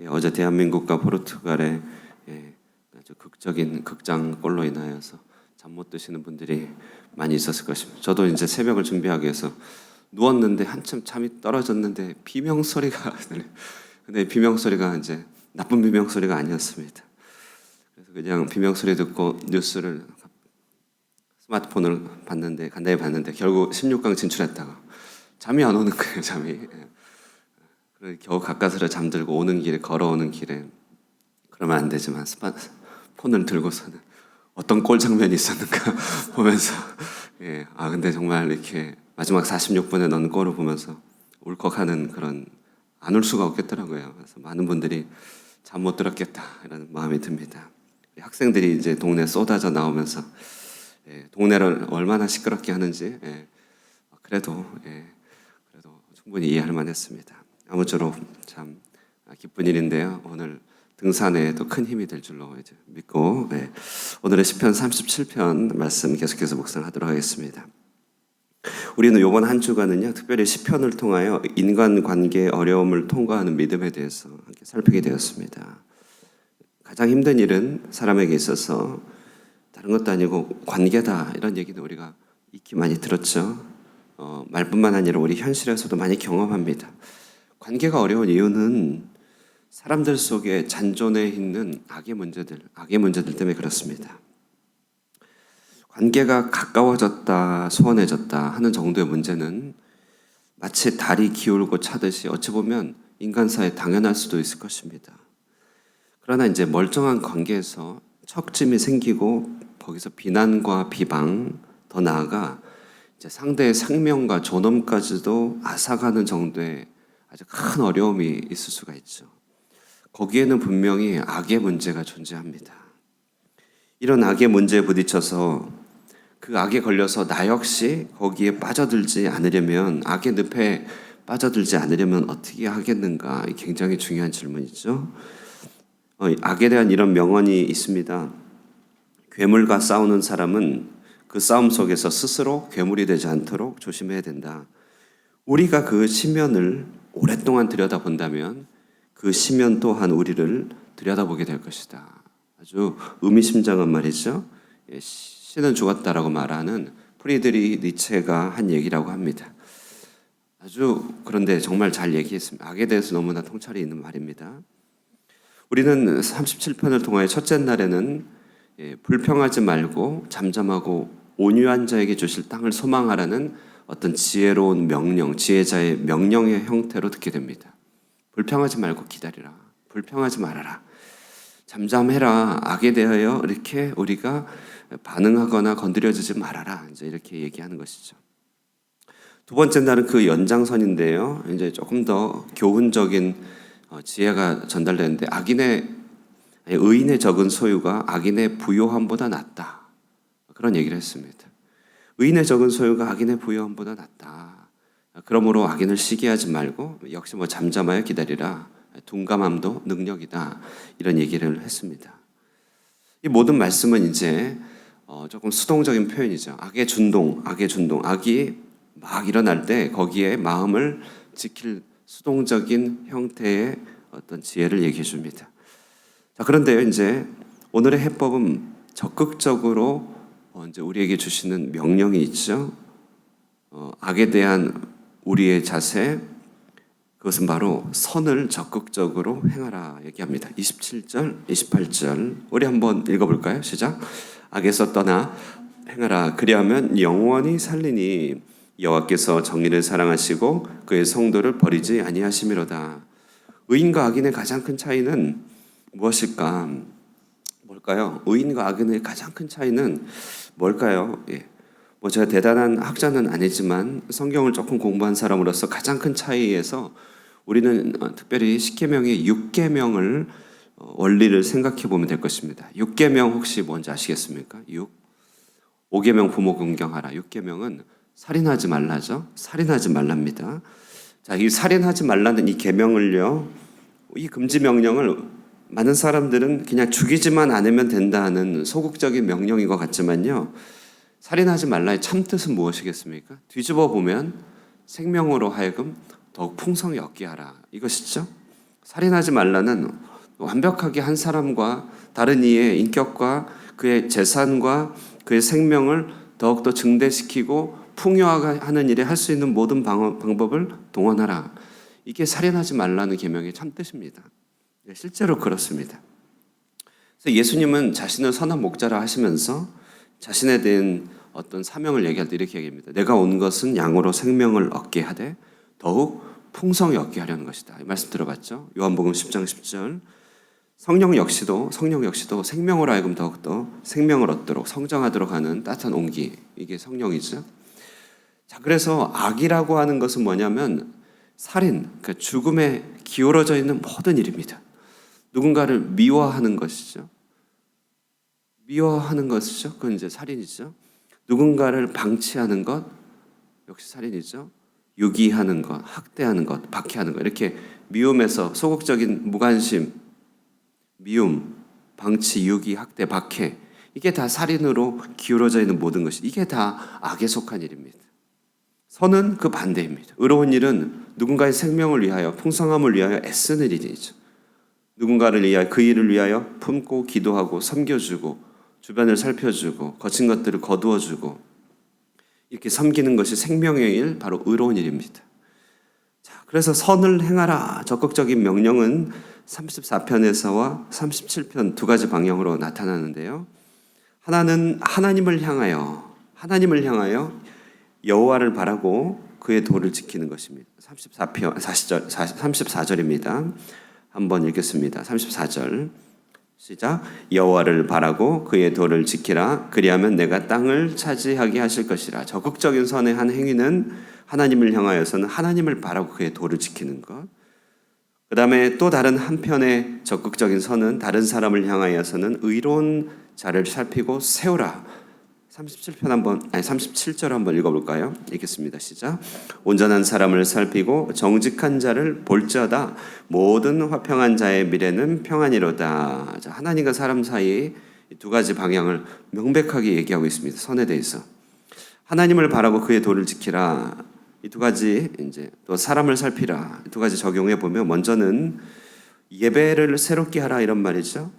어제 대한민국과 포르투갈의 아주 극적인 극장골로 인하여서 잠 못 드시는 분들이 많이 있었을 것입니다. 저도 이제 새벽을 준비하기 위해서 누웠는데 한참 잠이 떨어졌는데 비명 소리가 들려요. 근데 비명 소리가 이제 나쁜 비명 소리가 아니었습니다. 그래서 그냥 비명 소리 듣고 뉴스를 스마트폰을 봤는데 간단히 봤는데 결국 16강 진출했다가 잠이 안 오는 거예요. 잠이. 그래서 겨우 가까스로 잠들고 오는 길에 걸어오는 길에 그러면 안 되지만 스마트폰을 들고서는 어떤 골 장면이 있었는가 보면서 근데 정말 이렇게 마지막 46분에 넣은 골을 보면서 울컥하는 그런 안 울 수가 없겠더라고요. 그래서 많은 분들이 잠 못 들었겠다라는 마음이 듭니다. 학생들이 이제 동네 쏟아져 나오면서 동네를 얼마나 시끄럽게 하는지 그래도 충분히 이해할 만했습니다. 아무쪼록 참 기쁜 일인데요. 오늘 등산에도 큰 힘이 될 줄로 이제 믿고 오늘의 시편 37편 말씀 계속해서 묵상하도록 하겠습니다. 우리는 이번 한 주간은요, 특별히 시편을 통하여 인간관계의 어려움을 통과하는 믿음에 대해서 함께 살피게 되었습니다. 가장 힘든 일은 사람에게 있어서 다른 것도 아니고 관계다, 이런 얘기는 우리가 익히 많이 들었죠. 말뿐만 아니라 우리 현실에서도 많이 경험합니다. 관계가 어려운 이유는 사람들 속에 잔존해 있는 악의 문제들 때문에 그렇습니다. 관계가 가까워졌다, 소원해졌다 하는 정도의 문제는 마치 달이 기울고 차듯이 어찌 보면 인간사에 당연할 수도 있을 것입니다. 그러나 이제 멀쩡한 관계에서 척짐이 생기고 거기서 비난과 비방, 더 나아가 이제 상대의 생명과 존엄까지도 앗아가는 정도의 아주 큰 어려움이 있을 수가 있죠. 거기에는 분명히 악의 문제가 존재합니다. 이런 악의 문제에 부딪혀서 그 악에 걸려서 나 역시 거기에 빠져들지 않으려면, 악의 늪에 빠져들지 않으려면 어떻게 하겠는가? 굉장히 중요한 질문이죠. 악에 대한 이런 명언이 있습니다. 괴물과 싸우는 사람은 그 싸움 속에서 스스로 괴물이 되지 않도록 조심해야 된다. 우리가 그 시면을 오랫동안 들여다본다면 그 시면 또한 우리를 들여다보게 될 것이다. 아주 의미심장한 말이죠. 신은 죽었다라고 말하는 프리드리히 니체가 한 얘기라고 합니다. 그런데 정말 잘 얘기했습니다. 악에 대해서 너무나 통찰이 있는 말입니다. 우리는 37편을 통하여 첫째 날에는 불평하지 말고 잠잠하고 온유한 자에게 주실 땅을 소망하라는 어떤 지혜로운 명령, 지혜자의 명령의 형태로 듣게 됩니다. 불평하지 말고 기다리라. 불평하지 말아라. 잠잠해라. 악에 대하여 이렇게 우리가 반응하거나 건드려지지 말아라. 이제 이렇게 얘기하는 것이죠. 두 번째 날은 그 연장선인데요. 이제 조금 더 교훈적인 지혜가 전달되는데 의인의 적은 소유가 악인의 부요함보다 낫다. 그런 얘기를 했습니다. 의인의 적은 소유가 악인의 부요함보다 낫다. 그러므로 악인을 시기하지 말고 역시 잠잠하여 기다리라. 둔감함도 능력이다. 이런 얘기를 했습니다. 이 모든 말씀은 이제 조금 수동적인 표현이죠. 악의 준동. 악이 막 일어날 때 거기에 마음을 지킬 수동적인 형태의 어떤 지혜를 얘기해 줍니다. 자, 그런데요, 이제 오늘의 해법은 적극적으로 이제 우리에게 주시는 명령이 있죠. 악에 대한 우리의 자세, 그것은 바로 선을 적극적으로 행하라 얘기합니다. 27절, 28절 우리 한번 읽어볼까요? 시작. 악에서 떠나 행하라. 그리하면 영원히 살리니 여호와께서 정의를 사랑하시고 그의 성도를 버리지 아니하심이로다. 의인과 악인의 가장 큰 차이는 무엇일까? 뭘까요? 의인과 악인의 가장 큰 차이는 뭘까요? 제가 대단한 학자는 아니지만 성경을 조금 공부한 사람으로서 가장 큰 차이에서 우리는 특별히 십계명의 6계명을 원리를 생각해 보면 될 것입니다. 6계명 혹시 뭔지 아시겠습니까? 5계명 부모 공경하라. 6계명은 살인하지 말라죠. 살인하지 말랍니다. 자, 이 살인하지 말라는 이 계명을요, 이 금지 명령을 많은 사람들은 그냥 죽이지만 않으면 된다는 소극적인 명령인 것 같지만요, 살인하지 말라의 참뜻은 무엇이겠습니까? 뒤집어 보면 생명으로 하여금 더욱 풍성히 얻게 하라, 이것이죠. 살인하지 말라는 완벽하게 한 사람과 다른 이의 인격과 그의 재산과 그의 생명을 더욱더 증대시키고 풍요화하는 일에 할 수 있는 모든 방법을 동원하라. 이게 살인하지 말라는 계명의 참뜻입니다. 실제로 그렇습니다. 그래서 예수님은 자신을 선한 목자라 하시면서 자신에 대한 어떤 사명을 얘기할 때 이렇게 얘기합니다. 내가 온 것은 양으로 생명을 얻게 하되 더욱 풍성히 얻게 하려는 것이다. 이 말씀 들어봤죠? 요한복음 10장 10절. 성령 역시도 생명으로 하여금 더욱더 생명을 얻도록 성장하도록 하는 따뜻한 온기, 이게 성령이죠. 자, 그래서 악이라고 하는 것은 뭐냐면 살인, 그러니까 죽음에 기울어져 있는 모든 일입니다. 누군가를 미워하는 것이죠. 그건 이제 살인이죠. 누군가를 방치하는 것 역시 살인이죠. 유기하는 것, 학대하는 것, 박해하는 것, 이렇게 미움에서 소극적인 무관심, 미움, 방치, 유기, 학대, 박해, 이게 다 살인으로 기울어져 있는 모든 것이, 이게 다 악에 속한 일입니다. 선은 그 반대입니다. 의로운 일은 누군가의 생명을 위하여, 풍성함을 위하여 애쓰는 일이죠. 누군가를 위하여, 그 일을 위하여 품고 기도하고 섬겨주고 주변을 살펴주고 거친 것들을 거두어주고 이렇게 섬기는 것이 생명의 일, 바로 의로운 일입니다. 자, 그래서 선을 행하라. 적극적인 명령은 34편에서와 37편 두 가지 방향으로 나타나는데요. 하나는 하나님을 향하여 여호와를 바라고 그의 도를 지키는 것입니다. 34절입니다. 한번 읽겠습니다. 34절 시작. 여호와를 바라고 그의 도를 지키라. 그리하면 내가 땅을 차지하게 하실 것이라. 적극적인 선의 한 행위는 하나님을 향하여서는 하나님을 바라고 그의 도를 지키는 것. 그 다음에 또 다른 한편의 적극적인 선은 다른 사람을 향하여서는 의로운 자를 살피고 세우라. 37절 한번 읽어볼까요? 읽겠습니다. 시작. 온전한 사람을 살피고 정직한 자를 볼지어다. 모든 화평한 자의 미래는 평안이로다. 자, 하나님과 사람 사이 두 가지 방향을 명백하게 얘기하고 있습니다. 선에 대해서. 하나님을 바라고 그의 도를 지키라. 이 두 가지, 이제 또 사람을 살피라. 두 가지 적용해 보면, 먼저는 예배를 새롭게 하라, 이런 말이죠.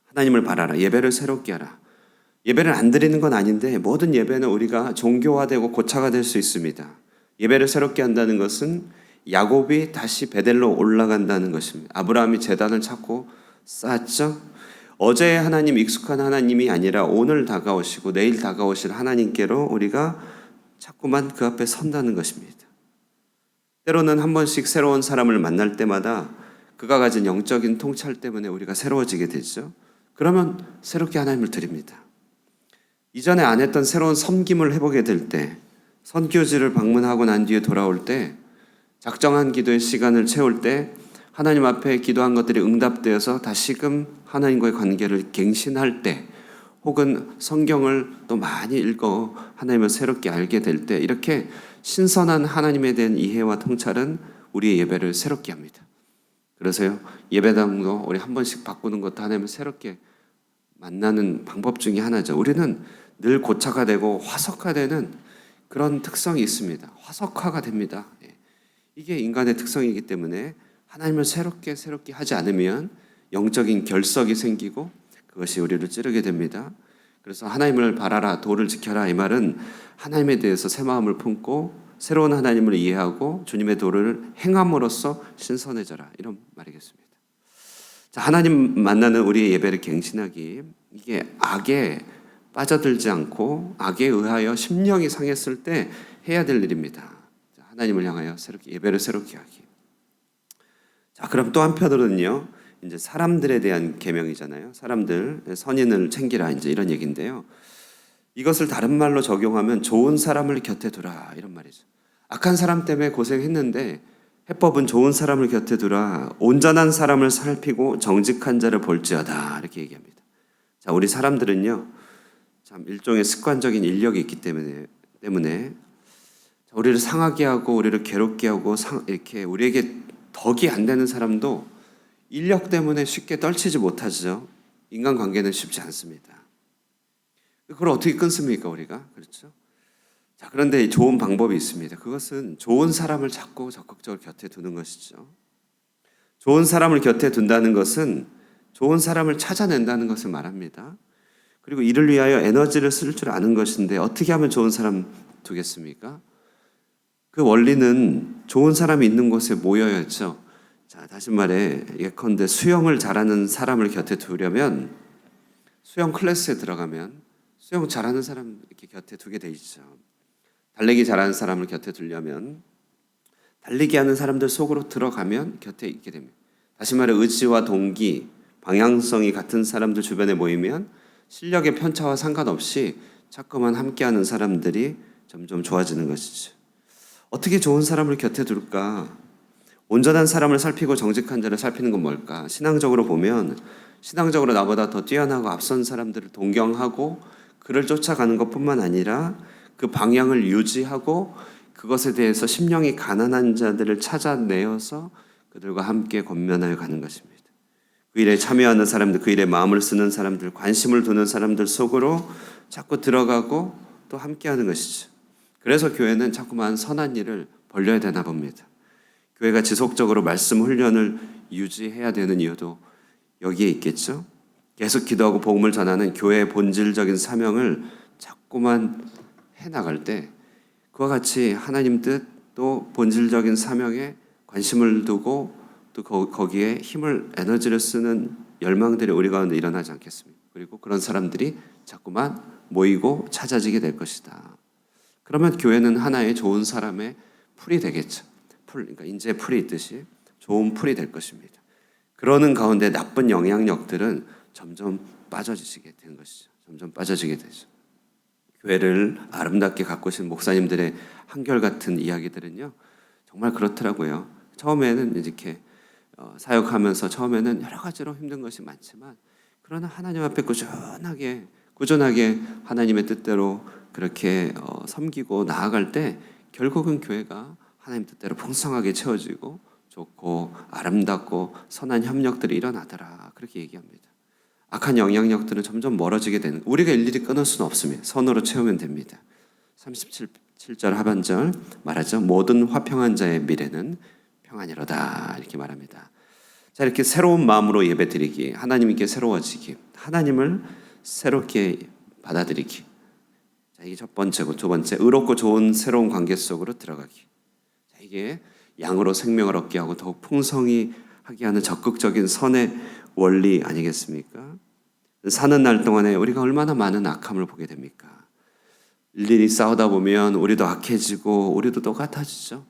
하나님을 바라라. 예배를 새롭게 하라. 예배를 안 드리는 건 아닌데 모든 예배는 우리가 종교화되고 고차가 될 수 있습니다. 예배를 새롭게 한다는 것은 야곱이 다시 베델로 올라간다는 것입니다. 아브라함이 제단을 찾고 쌓았죠. 어제의 하나님, 익숙한 하나님이 아니라 오늘 다가오시고 내일 다가오실 하나님께로 우리가 자꾸만 그 앞에 선다는 것입니다. 때로는 한 번씩 새로운 사람을 만날 때마다 그가 가진 영적인 통찰 때문에 우리가 새로워지게 되죠. 그러면 새롭게 하나님을 드립니다. 이전에 안 했던 새로운 섬김을 해보게 될 때, 선교지를 방문하고 난 뒤에 돌아올 때, 작정한 기도의 시간을 채울 때 하나님 앞에 기도한 것들이 응답되어서 다시금 하나님과의 관계를 갱신할 때, 혹은 성경을 또 많이 읽어 하나님을 새롭게 알게 될 때, 이렇게 신선한 하나님에 대한 이해와 통찰은 우리의 예배를 새롭게 합니다. 그래서요, 예배당도 우리 한 번씩 바꾸는 것도 하나님을 새롭게 만나는 방법 중에 하나죠. 우리는 늘 고차가 되고 화석화되는 그런 특성이 있습니다. 화석화가 됩니다. 이게 인간의 특성이기 때문에 하나님을 새롭게 하지 않으면 영적인 결석이 생기고 그것이 우리를 찌르게 됩니다. 그래서 하나님을 바라라, 도를 지켜라, 이 말은 하나님에 대해서 새 마음을 품고 새로운 하나님을 이해하고 주님의 도를 행함으로써 신선해져라, 이런 말이겠습니다. 자, 하나님 만나는 우리의 예배를 갱신하기, 이게 악에 빠져들지 않고 악에 의하여 심령이 상했을 때 해야 될 일입니다. 자, 하나님을 향하여 예배를 새롭게 하기. 자, 그럼 또 한편으로는요, 이제 사람들에 대한 계명이잖아요. 사람들, 선인을 챙기라, 이제 이런 얘기인데요. 이것을 다른 말로 적용하면 좋은 사람을 곁에 두라, 이런 말이죠. 악한 사람 때문에 고생했는데 해법은 좋은 사람을 곁에 두라. 온전한 사람을 살피고 정직한 자를 볼지어다, 이렇게 얘기합니다. 자, 우리 사람들은요, 참 일종의 습관적인 인력이 있기 때문에 우리를 상하게 하고 우리를 괴롭게 하고 이렇게 우리에게 덕이 안 되는 사람도 인력 때문에 쉽게 떨치지 못하죠. 인간관계는 쉽지 않습니다. 그걸 어떻게 끊습니까, 우리가? 그렇죠? 자, 그런데 좋은 방법이 있습니다. 그것은 좋은 사람을 찾고 적극적으로 곁에 두는 것이죠. 좋은 사람을 곁에 둔다는 것은 좋은 사람을 찾아낸다는 것을 말합니다. 그리고 이를 위하여 에너지를 쓸 줄 아는 것인데 어떻게 하면 좋은 사람 두겠습니까? 그 원리는 좋은 사람이 있는 곳에 모여야죠. 자, 다시 말해 예컨대 수영을 잘하는 사람을 곁에 두려면 수영 클래스에 들어가면 수영 잘하는 사람 이렇게 곁에 두게 돼 있죠. 달리기 잘하는 사람을 곁에 두려면 달리기 하는 사람들 속으로 들어가면 곁에 있게 됩니다. 다시 말해 의지와 동기, 방향성이 같은 사람들 주변에 모이면 실력의 편차와 상관없이 자꾸만 함께하는 사람들이 점점 좋아지는 것이죠. 어떻게 좋은 사람을 곁에 둘까? 온전한 사람을 살피고 정직한 자를 살피는 건 뭘까? 신앙적으로 보면 신앙적으로 나보다 더 뛰어나고 앞선 사람들을 동경하고 그를 쫓아가는 것뿐만 아니라 그 방향을 유지하고 그것에 대해서 심령이 가난한 자들을 찾아내어서 그들과 함께 권면하여 가는 것입니다. 그 일에 참여하는 사람들, 그 일에 마음을 쓰는 사람들, 관심을 두는 사람들 속으로 자꾸 들어가고 또 함께하는 것이죠. 그래서 교회는 자꾸만 선한 일을 벌려야 되나 봅니다. 교회가 지속적으로 말씀 훈련을 유지해야 되는 이유도 여기에 있겠죠. 계속 기도하고 복음을 전하는 교회의 본질적인 사명을 자꾸만 해나갈 때 그와 같이 하나님 뜻 또 본질적인 사명에 관심을 두고 또 거기에 힘을 에너지를 쓰는 열망들이 우리 가운데 일어나지 않겠습니까? 그리고 그런 사람들이 자꾸만 모이고 찾아지게 될 것이다. 그러면 교회는 하나의 좋은 사람의 풀이 되겠죠. 그러니까 인재의 풀이 있듯이 좋은 풀이 될 것입니다. 그러는 가운데 나쁜 영향력들은 점점 빠져지게 되는 것이죠. 점점 빠져지게 되죠. 교회를 아름답게 가꾸신 목사님들의 한결같은 이야기들은요, 정말 그렇더라고요. 처음에는 이렇게 사역하면서 처음에는 여러 가지로 힘든 것이 많지만 그러나 하나님 앞에 꾸준하게 하나님의 뜻대로 그렇게 섬기고 나아갈 때 결국은 교회가 하나님 뜻대로 풍성하게 채워지고 좋고 아름답고 선한 협력들이 일어나더라. 그렇게 얘기합니다. 악한 영향력들은 점점 멀어지게 되는, 우리가 일일이 끊을 수는 없습니다. 선으로 채우면 됩니다. 37절 하반절 말하죠. 모든 화평한 자의 미래는 평안이로다. 이렇게 말합니다. 자, 이렇게 새로운 마음으로 예배드리기, 하나님께 새로워지기, 하나님을 새롭게 받아들이기. 자, 이게 첫 번째고, 두 번째, 의롭고 좋은 새로운 관계 속으로 들어가기. 자, 이게 양으로 생명을 얻게 하고 더욱 풍성히 하게 하는 적극적인 선의 원리 아니겠습니까? 사는 날 동안에 우리가 얼마나 많은 악함을 보게 됩니까? 일일이 싸우다 보면 우리도 악해지고 우리도 똑같아지죠.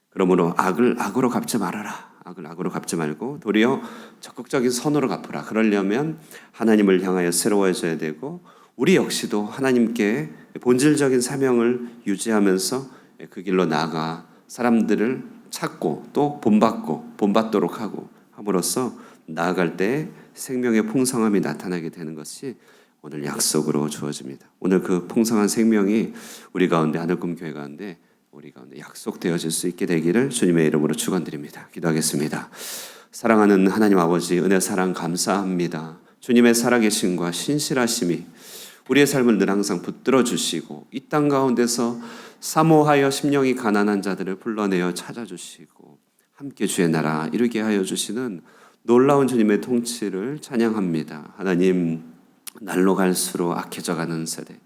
그러므로 악을 악으로 갚지 말아라. 악을 악으로 갚지 말고 도리어 적극적인 선으로 갚으라. 그러려면 하나님을 향하여 새로워져야 되고 우리 역시도 하나님께 본질적인 사명을 유지하면서 그 길로 나아가 사람들을 찾고 또 본받도록 하고 함으로써 나아갈 때 생명의 풍성함이 나타나게 되는 것이 오늘 약속으로 주어집니다. 오늘 그 풍성한 생명이 우리 가운데 하늘꿈 교회 가운데 우리 가운데 약속되어질 수 있게 되기를 주님의 이름으로 축원드립니다. 기도하겠습니다. 사랑하는 하나님 아버지, 은혜 사랑 감사합니다. 주님의 살아계심과 신실하심이 우리의 삶을 늘 항상 붙들어 주시고 이 땅 가운데서 사모하여 심령이 가난한 자들을 불러내어 찾아주시고 함께 주의 나라 이루게 하여 주시는 놀라운 주님의 통치를 찬양합니다. 하나님, 날로 갈수록 악해져가는 세대,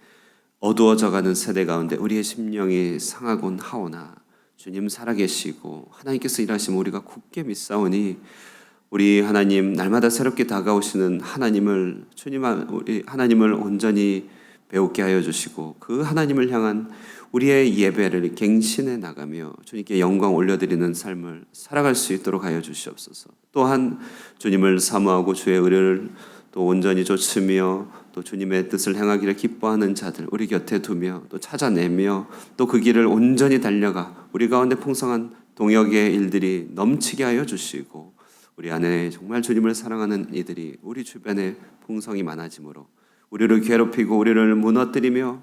어두워져가는 세대 가운데 우리의 심령이 상하곤 하오나 주님 살아계시고 하나님께서 일하시면 우리가 굳게 믿사오니 우리 하나님 날마다 새롭게 다가오시는 하나님을 우리 하나님을 온전히 배우게 하여 주시고 그 하나님을 향한 우리의 예배를 갱신해 나가며 주님께 영광 올려드리는 삶을 살아갈 수 있도록 하여 주시옵소서. 또한 주님을 사모하고 주의 의를 또 온전히 좇으며 또 주님의 뜻을 행하기를 기뻐하는 자들 우리 곁에 두며 또 찾아내며 또 그 길을 온전히 달려가 우리 가운데 풍성한 동역의 일들이 넘치게 하여 주시고 우리 안에 정말 주님을 사랑하는 이들이 우리 주변에 풍성이 많아지므로 우리를 괴롭히고 우리를 무너뜨리며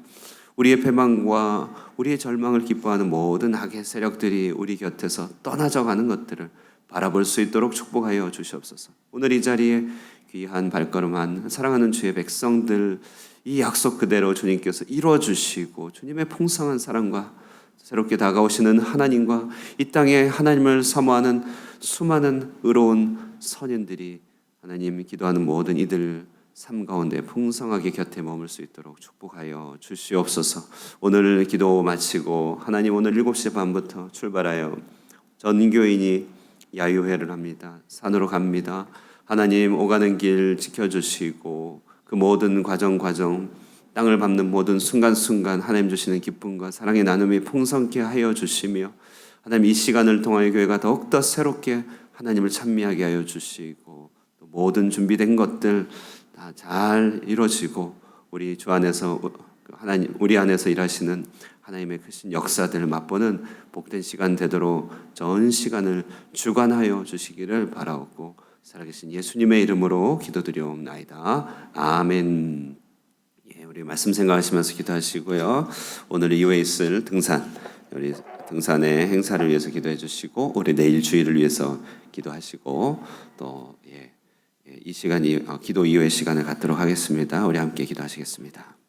우리의 패망과 우리의 절망을 기뻐하는 모든 악의 세력들이 우리 곁에서 떠나져가는 것들을 바라볼 수 있도록 축복하여 주시옵소서. 오늘 이 자리에 귀한 발걸음한 사랑하는 주의 백성들 이 약속 그대로 주님께서 이루어 주시고 주님의 풍성한 사랑과 새롭게 다가오시는 하나님과 이 땅에 하나님을 사모하는 수많은 의로운 선인들이 하나님 기도하는 모든 이들 삶 가운데 풍성하게 곁에 머물 수 있도록 축복하여 주시옵소서. 오늘 기도 마치고 하나님 오늘 7시 반부터 출발하여 전교인이 야유회를 합니다. 산으로 갑니다. 하나님 오가는 길 지켜주시고 그 모든 과정 땅을 밟는 모든 순간순간 하나님 주시는 기쁨과 사랑의 나눔이 풍성케 하여 주시며 하나님 이 시간을 통하여 교회가 더욱더 새롭게 하나님을 찬미하게 하여 주시고 또 모든 준비된 것들 다 잘 이루어지고 우리 주 안에서 하나님 우리 안에서 일하시는 하나님의 크신 역사들을 맛보는 복된 시간 되도록 전 시간을 주관하여 주시기를 바라옵고 살아계신 예수님의 이름으로 기도드리옵나이다. 아멘. 우리 말씀 생각하시면서 기도하시고요. 오늘 이후에 있을 우리 등산의 행사를 위해서 기도해 주시고 우리 내일 주일을 위해서 기도하시고 또 이 시간이 기도 이후의 시간을 갖도록 하겠습니다. 우리 함께 기도하시겠습니다.